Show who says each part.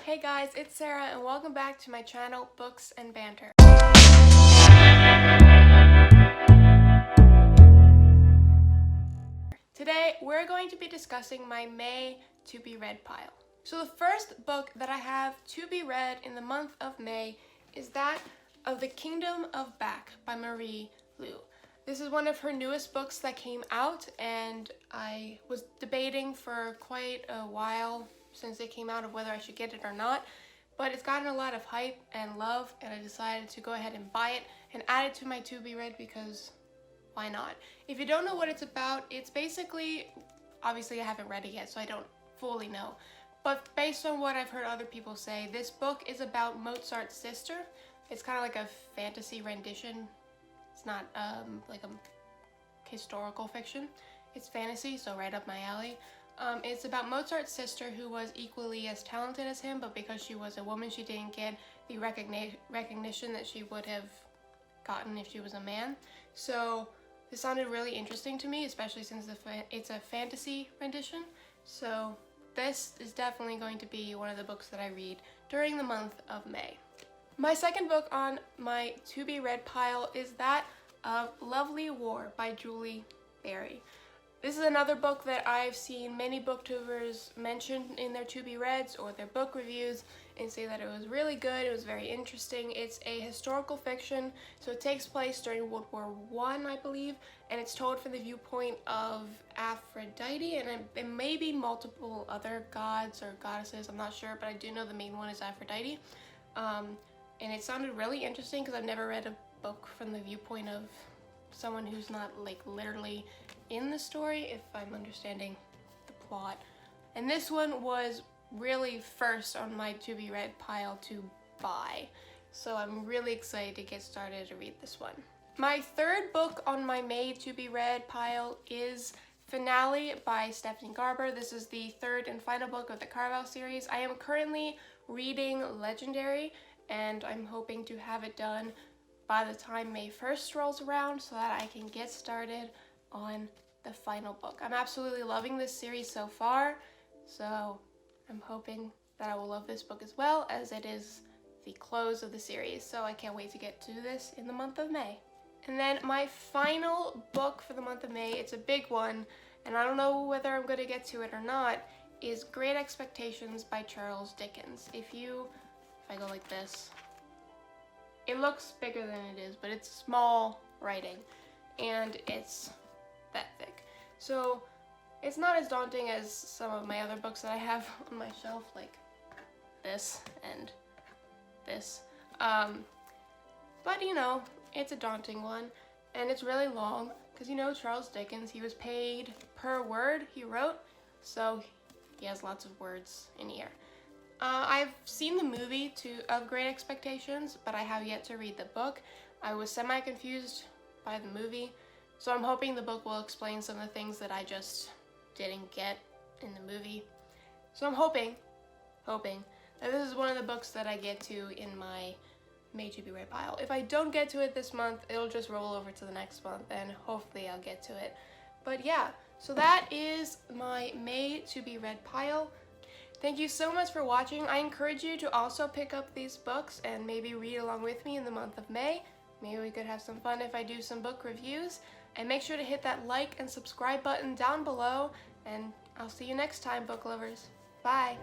Speaker 1: Hey guys, it's Sarah and welcome back to my channel, Books and Banter. Today, we're going to be discussing my May to-be-read pile. So the first book that I have to be read in the month of May is that of The Kingdom of Back by Marie Lu. This is one of her newest books that came out, and I was debating for quite a while since it came out of whether I should get it or not, but it's gotten a lot of hype and love, and I decided to go ahead and buy it and add it to my to-be-read because why not? If you don't know what it's about, it's basically, obviously I haven't read it yet, so I don't fully know, but based on what I've heard other people say, this book is about Mozart's sister. It's kind of like a fantasy rendition. It's not like a historical fiction. It's fantasy, so right up my alley. It's about Mozart's sister who was equally as talented as him, but because she was a woman, she didn't get the recognition that she would have gotten if she was a man. So this sounded really interesting to me, especially since it's a fantasy rendition. So this is definitely going to be one of the books that I read during the month of May. My second book on my to-be-read pile is that of Lovely War by Julie Berry. This is another book that I've seen many booktubers mention in their to-be-reads or their book reviews and say that it was really good, it was very interesting. It's a historical fiction, so it takes place during World War I, I believe, and it's told from the viewpoint of Aphrodite, and it may be multiple other gods or goddesses, I'm not sure, but I do know the main one is Aphrodite. And it sounded really interesting because I've never read a book from the viewpoint of someone who's not like literally in the story, if I'm understanding the plot. And this one was really first on my to-be-read pile to buy, so I'm really excited to get started to read this one. My third book on my May to-be-read pile is Finale by Stephanie Garber. This is the third and final book of the Carvel series. I am currently reading Legendary, and I'm hoping to have it done by the time May 1st rolls around so that I can get started on the final book. I'm absolutely loving this series so far, so I'm hoping that I will love this book as well, as it is the close of the series, so I can't wait to get to this in the month of May. And then my final book for the month of May, it's a big one, and I don't know whether I'm going to get to it or not, is Great Expectations by Charles Dickens. If I go like this, it looks bigger than it is, but it's small writing, and it's that thick. So it's not as daunting as some of my other books that I have on my shelf, like this and this. But you know, it's a daunting one, and it's really long, because you know Charles Dickens, he was paid per word he wrote, so he has lots of words in here. I've seen the movie of Great Expectations, but I have yet to read the book. I was semi-confused by the movie, so I'm hoping the book will explain some of the things that I just didn't get in the movie. So I'm hoping that this is one of the books that I get to in my May to-be-read pile. If I don't get to it this month, it'll just roll over to the next month, and hopefully I'll get to it. But yeah, so that is my May to-be-read pile. Thank you so much for watching. I encourage you to also pick up these books and maybe read along with me in the month of May. Maybe we could have some fun if I do some book reviews. And make sure to hit that like and subscribe button down below. And I'll see you next time, book lovers. Bye!